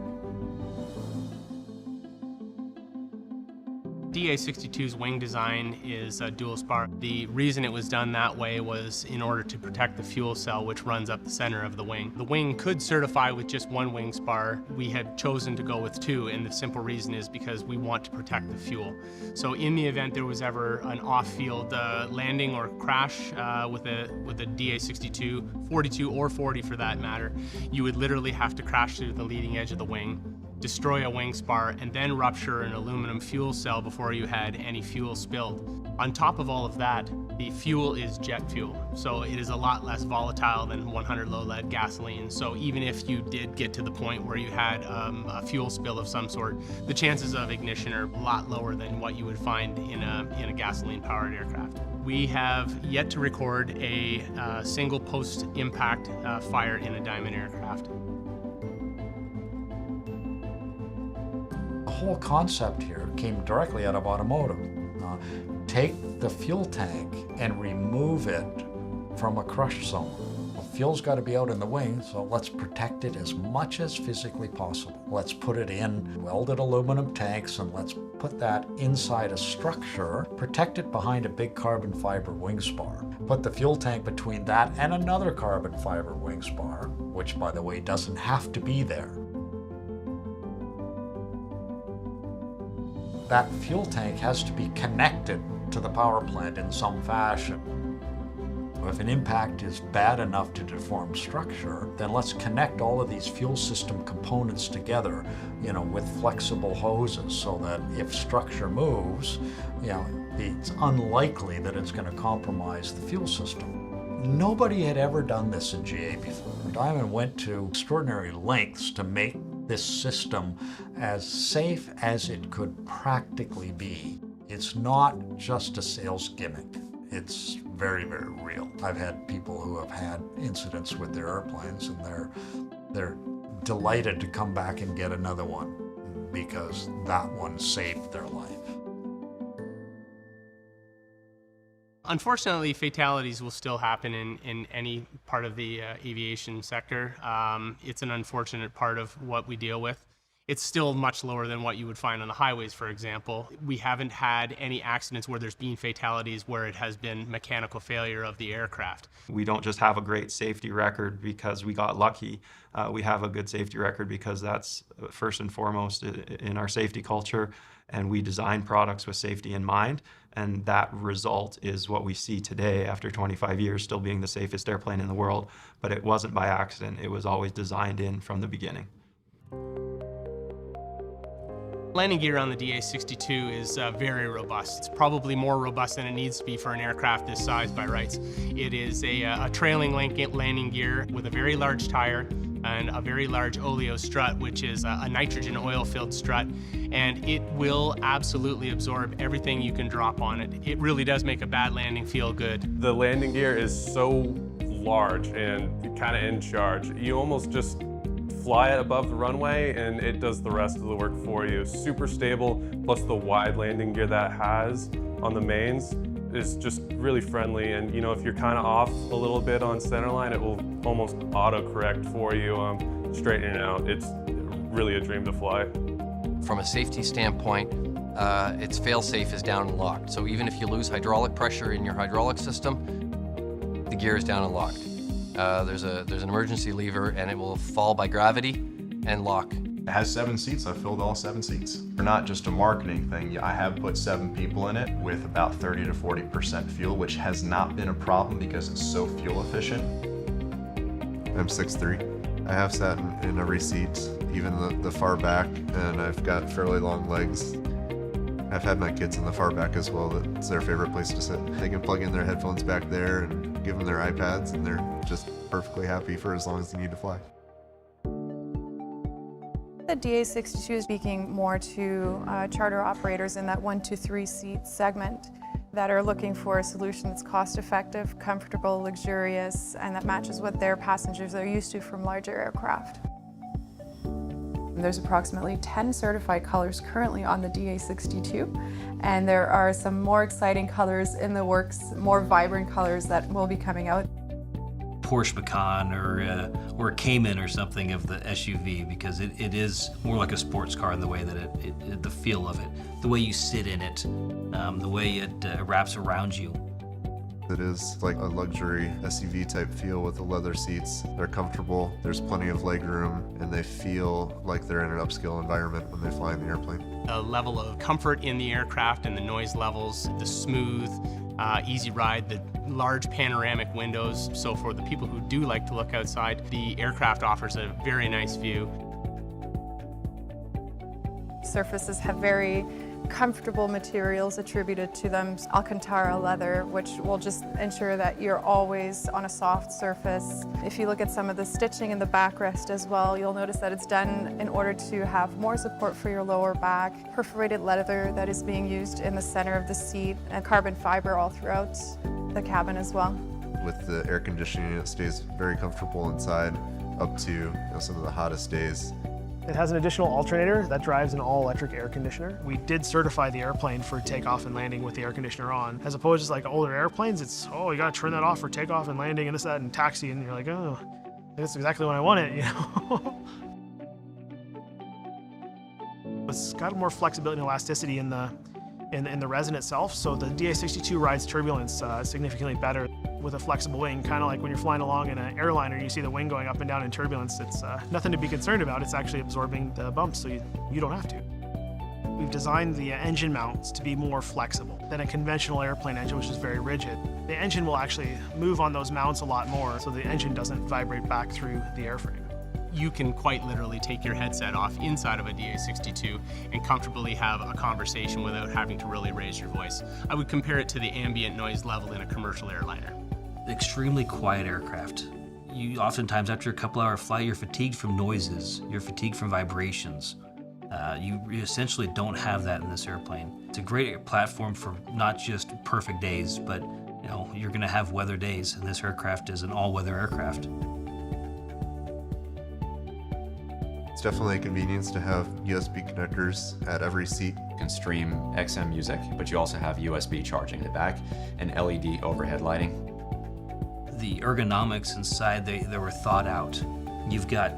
Speaker 4: DA62's wing design is a dual spar. The reason it was done that way was in order to protect the fuel cell, which runs up the center of the wing. The wing could certify with just one wing spar. We had chosen to go with two, and the simple reason is because we want to protect the fuel. So in the event there was ever an off-field landing or crash with a DA62, 42 or 40 for that matter, you would literally have to crash through the leading edge of the wing, destroy a wing spar, and then rupture an aluminum fuel cell before you had any fuel spilled. On top of all of that, the fuel is jet fuel, so it is a lot less volatile than 100 low lead gasoline. So even if you did get to the point where you had a fuel spill of some sort, the chances of ignition are a lot lower than what you would find in a gasoline-powered aircraft. We have yet to record a single post-impact fire in a Diamond aircraft.
Speaker 1: The whole concept here came directly out of automotive. Take the fuel tank and remove it from a crush zone. The fuel's got to be out in the wing, so let's protect it as much as physically possible. Let's put it in welded aluminum tanks and let's put that inside a structure, protect it behind a big carbon fiber wing spar. Put the fuel tank between that and another carbon fiber wing spar, which by the way doesn't have to be there. That fuel tank has to be connected to the power plant in some fashion. If an impact is bad enough to deform structure, then let's connect all of these fuel system components together, with flexible hoses so that if structure moves, it's unlikely that it's going to compromise the fuel system. Nobody had ever done this in GA before. Diamond went to extraordinary lengths to make this system as safe as it could practically be. It's not just a sales gimmick. It's very, very real. I've had people who have had incidents with their airplanes and they're delighted to come back and get another one because that one saved their life.
Speaker 4: Unfortunately, fatalities will still happen in any part of the aviation sector. It's an unfortunate part of what we deal with. It's still much lower than what you would find on the highways, for example. We haven't had any accidents where there's been fatalities where it has been mechanical failure of the aircraft.
Speaker 7: We don't just have a great safety record because we got lucky. We have a good safety record because that's first and foremost in our safety culture, and we design products with safety in mind. And that result is what we see today after 25 years still being the safest airplane in the world. But it wasn't by accident. It was always designed in from the beginning.
Speaker 4: Landing gear on the DA62 is very robust. It's probably more robust than it needs to be for an aircraft this size by rights. It is a trailing landing gear with a very large tire, and a very large oleo strut, which is a nitrogen oil-filled strut, and it will absolutely absorb everything you can drop on it. It really does make a bad landing feel good.
Speaker 17: The landing gear is so large and kind of in charge. You almost just fly it above the runway and it does the rest of the work for you. Super stable, plus the wide landing gear that it has on the mains is just really friendly, and you know, if you're kind of off a little bit on centerline, it will almost auto-correct for you, straightening it out. It's really a dream to fly.
Speaker 15: From a safety standpoint, its fail-safe is down and locked. So even if you lose hydraulic pressure in your hydraulic system, the gear is down and locked. There's an emergency lever, and it will fall by gravity and lock.
Speaker 8: It has 7 seats. I've filled all 7 seats. They're not just a marketing thing. I have put 7 people in it with about 30 to 40% fuel, which has not been a problem because it's so fuel efficient.
Speaker 14: I'm 6'3". I have sat in every seat, even the far back, and I've got fairly long legs. I've had my kids in the far back as well. That's their favorite place to sit. They can plug in their headphones back there and give them their iPads, and they're just perfectly happy for as long as they need to fly.
Speaker 2: The DA62 is speaking more to charter operators in that 1 to 3 seat segment that are looking for a solution that's cost-effective, comfortable, luxurious, and that matches what their passengers are used to from larger aircraft. There's approximately 10 certified colors currently on the DA62, and there are some more exciting colors in the works, more vibrant colors that will be coming out.
Speaker 6: Porsche Macan or a Cayman or something of the SUV, because it is more like a sports car in the way that the feel of it, the way you sit in it, the way it wraps around you.
Speaker 14: It is like a luxury SUV type feel with the leather seats. They're comfortable, there's plenty of leg room, and they feel like they're in an upscale environment when they fly in the airplane.
Speaker 4: The level of comfort in the aircraft and the noise levels, the smooth, easy ride, the large panoramic windows. So for the people who do like to look outside, the aircraft offers a very nice view.
Speaker 2: Surfaces have very comfortable materials attributed to them. Alcantara leather, which will just ensure that you're always on a soft surface. If you look at some of the stitching in the backrest as well, you'll notice that it's done in order to have more support for your lower back. Perforated leather that is being used in the center of the seat, and carbon fiber all throughout the cabin as well.
Speaker 14: With the air conditioning, it stays very comfortable inside up to some of the hottest days.
Speaker 13: It has an additional alternator that drives an all-electric air conditioner. We did certify the airplane for takeoff and landing with the air conditioner on. As opposed to like older airplanes, it's, oh, you gotta turn that off for takeoff and landing and this, that, and taxi, and you're like, oh, that's exactly when I want it, you know? It's got more flexibility and elasticity in the resin itself, so the DA62 rides turbulence significantly better with a flexible wing, kind of like when you're flying along in an airliner and you see the wing going up and down in turbulence. It's nothing to be concerned about. It's actually absorbing the bumps, so you don't have to. We've designed the engine mounts to be more flexible than a conventional airplane engine, which is very rigid. The engine will actually move on those mounts a lot more, so the engine doesn't vibrate back through the airframe.
Speaker 4: You can quite literally take your headset off inside of a DA62 and comfortably have a conversation without having to really raise your voice. I would compare it to the ambient noise level in a commercial airliner.
Speaker 6: Extremely quiet aircraft. You oftentimes, after a couple-hour flight, you're fatigued from noises, you're fatigued from vibrations. You essentially don't have that in this airplane. It's a great platform for not just perfect days, but you know, you're gonna have weather days, and this aircraft is an all-weather aircraft.
Speaker 14: It's definitely a convenience to have USB connectors at every seat.
Speaker 3: You can stream XM music, but you also have USB charging in the back and LED overhead lighting.
Speaker 6: The ergonomics inside, they were thought out. You've got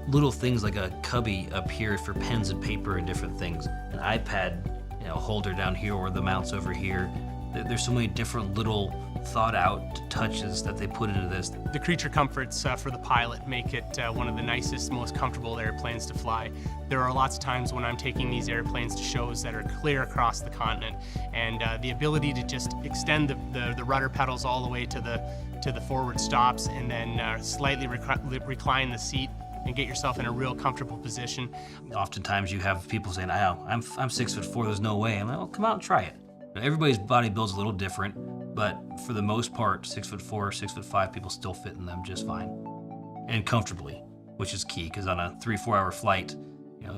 Speaker 6: little things like a cubby up here for pens and paper and different things. An iPad, holder down here, or the mounts over here. There's so many different little thought out touches that they put into this.
Speaker 4: The creature comforts for the pilot make it one of the nicest, most comfortable airplanes to fly. There are lots of times when I'm taking these airplanes to shows that are clear across the continent, and the ability to just extend the rudder pedals all the way to the forward stops, and then slightly recline the seat and get yourself in a real comfortable position.
Speaker 6: Oftentimes you have people saying, "Oh, I'm 6'4", there's no way." I'm like, "Well, come out and try it." Everybody's body build's a little different, but for the most part, 6'4", 6'5", people still fit in them just fine and comfortably. which is key because on a 3-4 hour flight,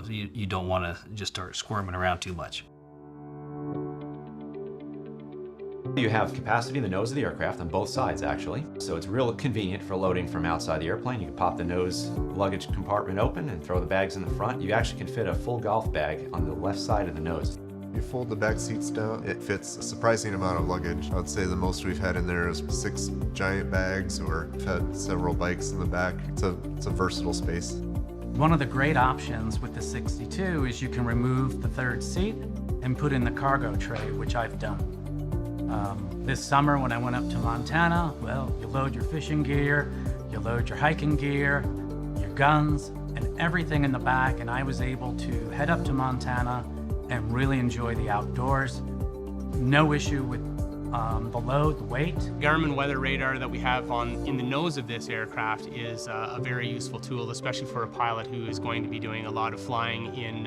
Speaker 6: you don't want to just start squirming around too much.
Speaker 3: You have capacity in the nose of the aircraft on both sides, actually. So it's real convenient for loading from outside the airplane. You can pop the nose luggage compartment open and throw the bags in the front. You actually can fit a full golf bag on the left side of the nose.
Speaker 14: You fold the back seats down, it fits a surprising amount of luggage. I would say the most we've had in there is 6 giant bags, or we've had several bikes in the back. It's a versatile space.
Speaker 5: One of the great options with the 62 is you can remove the third seat and put in the cargo tray, which I've done. This summer when I went up to Montana, well, you load your fishing gear, you load your hiking gear, your guns, and everything in the back, and I was able to head up to Montana and really enjoy the outdoors. No issue with the load, the weight.
Speaker 4: Garmin weather radar that we have in the nose of this aircraft is a very useful tool, especially for a pilot who is going to be doing a lot of flying in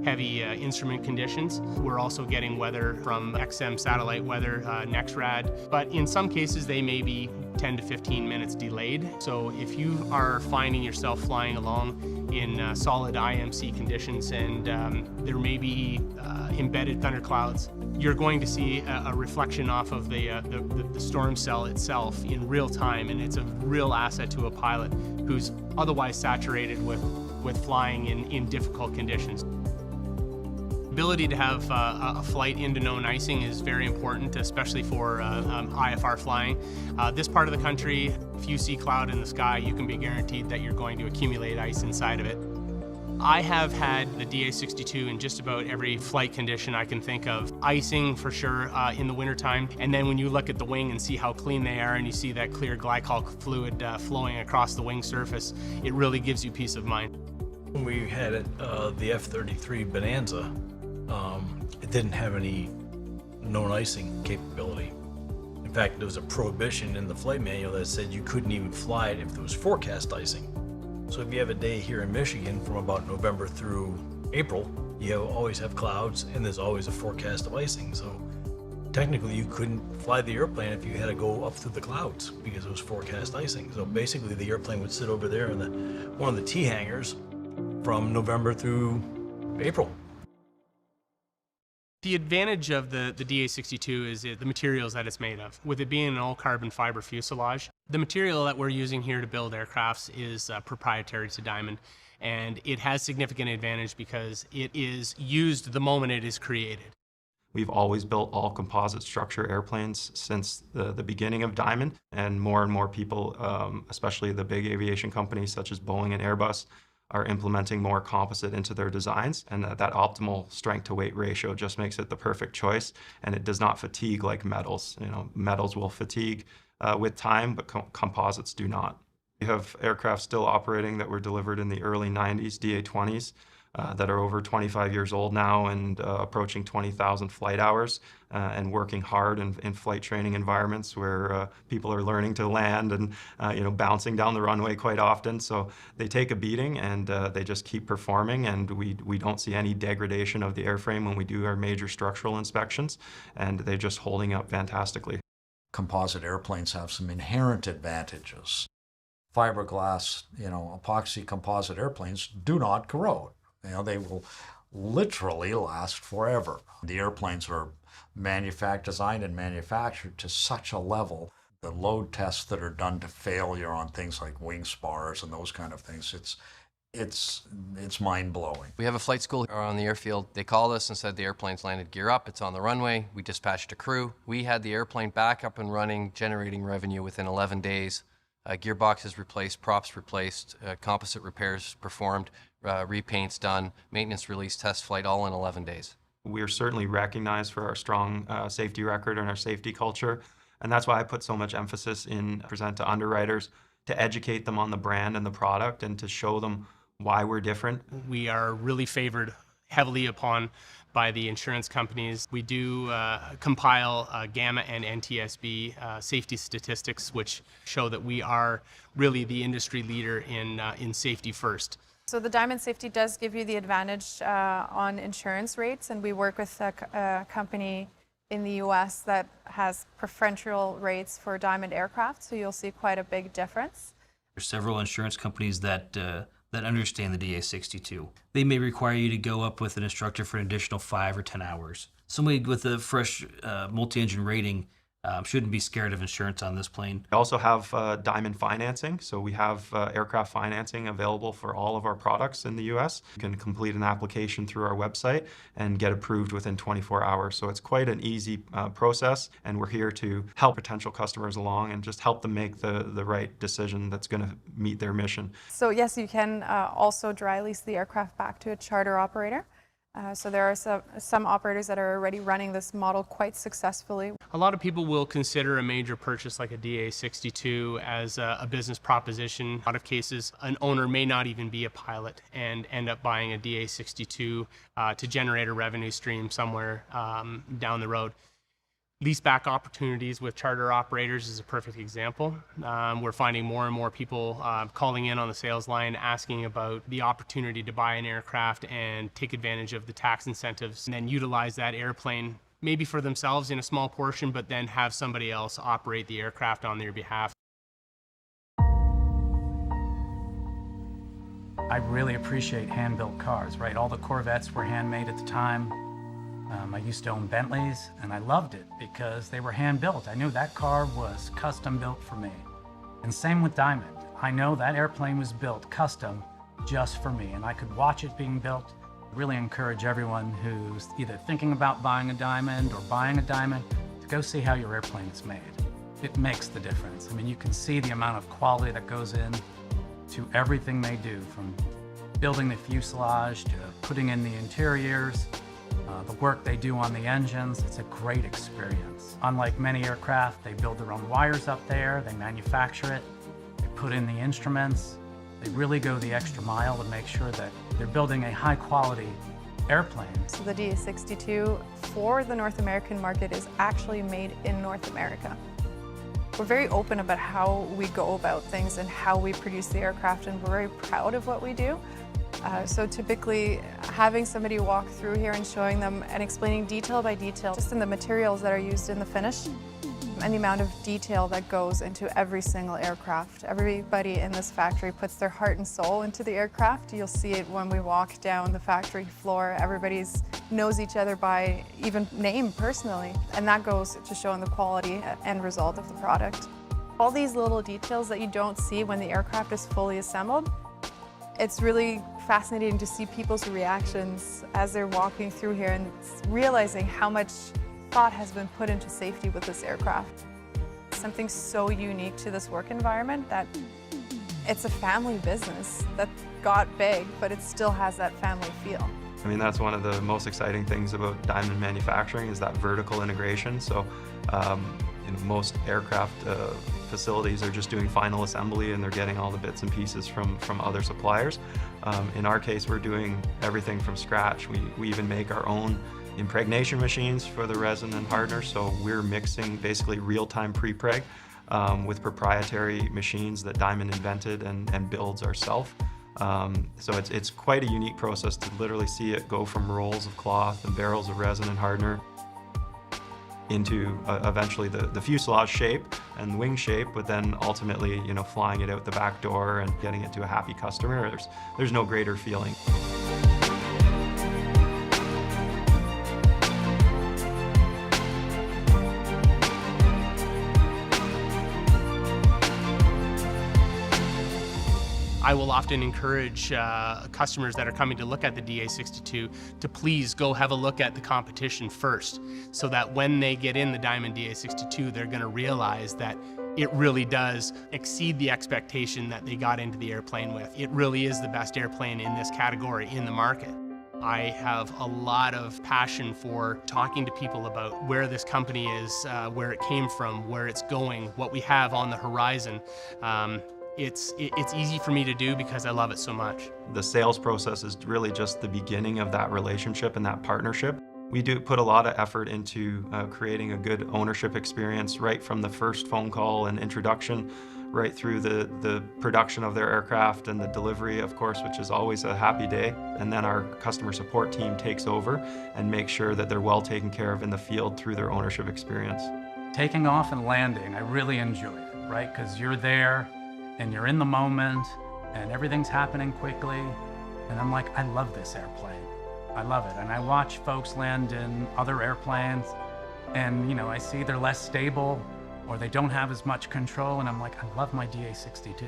Speaker 4: heavy instrument conditions. We're also getting weather from XM satellite weather, NextRad, but in some cases they may be 10 to 15 minutes delayed. So if you are finding yourself flying along in solid IMC conditions and there may be embedded thunderclouds, you're going to see a reflection off of the storm cell itself in real time, and it's a real asset to a pilot who's otherwise saturated with flying in difficult conditions. Ability to have a flight into known icing is very important, especially for IFR flying. This part of the country, if you see cloud in the sky, you can be guaranteed that you're going to accumulate ice inside of it. I have had the DA62 in just about every flight condition I can think of. Icing for sure in the wintertime, and then when you look at the wing and see how clean they are and you see that clear glycol fluid flowing across the wing surface, it really gives you peace of mind.
Speaker 9: When we had it, the F-33 Bonanza, it didn't have any known icing capability. In fact, there was a prohibition in the flight manual that said you couldn't even fly it if there was forecast icing. So if you have a day here in Michigan from about November through April, you always have clouds and there's always a forecast of icing. So technically you couldn't fly the airplane if you had to go up through the clouds because it was forecast icing. So basically the airplane would sit over there in one of the T hangars from November through April.
Speaker 4: The advantage of the DA62 is the materials that it's made of. With it being an all-carbon fiber fuselage, the material that we're using here to build aircrafts is proprietary to Diamond, and it has significant advantage because it is used the moment it is created.
Speaker 7: We've always built all composite structure airplanes since the beginning of Diamond, and more people, especially the big aviation companies such as Boeing and Airbus, are implementing more composite into their designs, and that optimal strength to weight ratio just makes it the perfect choice, and it does not fatigue like metals. Metals will fatigue with time, but composites do not. We have aircraft still operating that were delivered in the early 90s, DA20s, that are over 25 years old now and approaching 20,000 flight hours and working hard in flight training environments where people are learning to land and bouncing down the runway quite often. So they take a beating and they just keep performing, and we don't see any degradation of the airframe when we do our major structural inspections, and they're just holding up fantastically.
Speaker 1: Composite airplanes have some inherent advantages. Fiberglass, epoxy composite airplanes do not corrode. They will literally last forever. The airplanes are designed and manufactured to such a level. The load tests that are done to failure on things like wing spars and those kind of things, it's mind-blowing.
Speaker 15: We have a flight school on the airfield. They called us and said the airplane's landed, gear up, it's on the runway. We dispatched a crew. We had the airplane back up and running, generating revenue within 11 days. Gearboxes replaced, props replaced, composite repairs performed, repaints done, maintenance release, test flight, all in 11 days.
Speaker 7: We're certainly recognized for our strong safety record and our safety culture, and that's why I put so much emphasis in present to underwriters, to educate them on the brand and the product and to show them why we're different.
Speaker 4: We are really favored heavily upon by the insurance companies. We do compile Gamma and NTSB safety statistics, which show that we are really the industry leader in safety first.
Speaker 2: So the Diamond Safety does give you the advantage on insurance rates, and we work with a company in the US that has preferential rates for Diamond aircraft, so you'll see quite a big difference.
Speaker 6: There's several insurance companies that understand the DA62. They may require you to go up with an instructor for an additional 5 or 10 hours. Somebody with a fresh multi-engine rating shouldn't be scared of insurance on this plane.
Speaker 7: We also have Diamond financing, so we have aircraft financing available for all of our products in the US. You can complete an application through our website and get approved within 24 hours. So it's quite an easy process, and we're here to help potential customers along and just help them make the right decision that's going to meet their mission.
Speaker 2: So yes, you can also dry lease the aircraft back to a charter operator. So there are some operators that are already running this model quite successfully.
Speaker 4: A lot of people will consider a major purchase like a DA62 as a business proposition. In a lot of cases, an owner may not even be a pilot and end up buying a DA62 to generate a revenue stream somewhere down the road. Leaseback opportunities with charter operators is a perfect example. We're finding more and more people calling in on the sales line asking about the opportunity to buy an aircraft and take advantage of the tax incentives and then utilize that airplane maybe for themselves in a small portion, but then have somebody else operate the aircraft on their behalf.
Speaker 5: I really appreciate hand-built cars, right? All the Corvettes were handmade at the time. I used to own Bentleys, and I loved it because they were hand-built. I knew that car was custom-built for me. And same with Diamond. I know that airplane was built custom just for me, and I could watch it being built. I really encourage everyone who's either thinking about buying a Diamond or buying a Diamond to go see how your airplane is made. It makes the difference. I mean, you can see the amount of quality that goes in to everything they do, from building the fuselage to putting in the interiors, the work they do on the engines. It's a great experience. Unlike many aircraft, they build their own wires up there, they manufacture it, they put in the instruments. They really go the extra mile to make sure that they're building a high quality airplane.
Speaker 2: So the DA62 for the North American market is actually made in North America. We're very open about how we go about things and how we produce the aircraft, and we're very proud of what we do. So typically having somebody walk through here and showing them and explaining detail by detail just in the materials that are used in the finish and the amount of detail that goes into every single aircraft. Everybody in this factory puts their heart and soul into the aircraft. You'll see it when we walk down the factory floor. Everybody knows each other by even name personally, and that goes to showing the quality end result of the product. All these little details that you don't see when the aircraft is fully assembled, it's really fascinating to see people's reactions as they're walking through here and realizing how much thought has been put into safety with this aircraft. Something so unique to this work environment that it's a family business that got big, but it still has that family feel.
Speaker 7: I mean, that's one of the most exciting things about Diamond manufacturing is that vertical integration. So most aircraft facilities are just doing final assembly and they're getting all the bits and pieces from other suppliers. In our case, we're doing everything from scratch. We even make our own impregnation machines for the resin and hardener, so we're mixing basically real-time pre-preg with proprietary machines that Diamond invented and builds ourselves. So it's quite a unique process to literally see it go from rolls of cloth and barrels of resin and hardener into eventually the fuselage shape and the wing shape, but then ultimately, flying it out the back door and getting it to a happy customer. There's no greater feeling.
Speaker 4: I will often encourage customers that are coming to look at the DA62 to please go have a look at the competition first, so that when they get in the Diamond DA62, they're going to realize that it really does exceed the expectation that they got into the airplane with. It really is the best airplane in this category in the market. I have a lot of passion for talking to people about where this company is, where it came from, where it's going, what we have on the horizon. It's easy for me to do because I love it so much.
Speaker 7: The sales process is really just the beginning of that relationship and that partnership. We do put a lot of effort into creating a good ownership experience right from the first phone call and introduction, right through the production of their aircraft and the delivery, of course, which is always a happy day. And then our customer support team takes over and makes sure that they're well taken care of in the field through their ownership experience.
Speaker 5: Taking off and landing, I really enjoy it, right? Because you're there and you're in the moment and everything's happening quickly. And I'm like, I love this airplane. I love it. And I watch folks land in other airplanes and, you know, I see they're less stable or they don't have as much control. And I'm like, I love my DA62.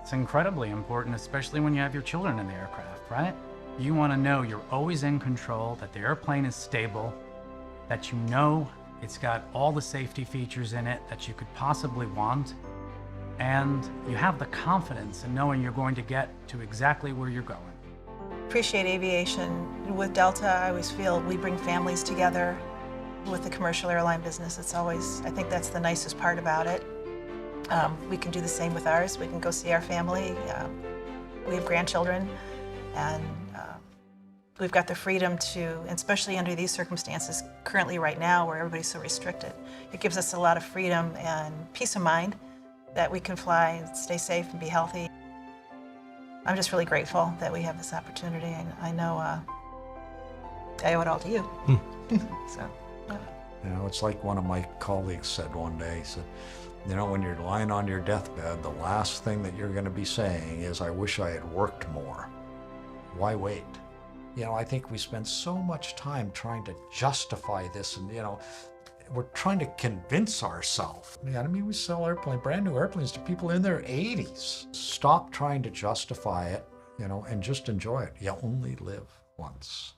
Speaker 5: It's incredibly important, especially when you have your children in the aircraft, right? You want to know you're always in control, that the airplane is stable, that you know it's got all the safety features in it that you could possibly want, and you have the confidence in knowing you're going to get to exactly where you're going.
Speaker 10: Appreciate aviation. With Delta, I always feel we bring families together. With the commercial airline business, it's always, I think that's the nicest part about it. We can do the same with ours. We can go see our family. We have grandchildren, and we've got the freedom to, especially under these circumstances currently right now where everybody's so restricted, it gives us a lot of freedom and peace of mind that we can fly, stay safe, and be healthy. I'm just really grateful that we have this opportunity, and I know I owe it all to you. So, yeah.
Speaker 1: You know, it's like one of my colleagues said one day, he said, you know, when you're lying on your deathbed, the last thing that you're going to be saying is, I wish I had worked more. Why wait? You know, I think we spend so much time trying to justify this, and, you know, we're trying to convince ourselves. I mean, we sell brand new airplanes to people in their 80s. Stop trying to justify it, you know, and just enjoy it. You only live once.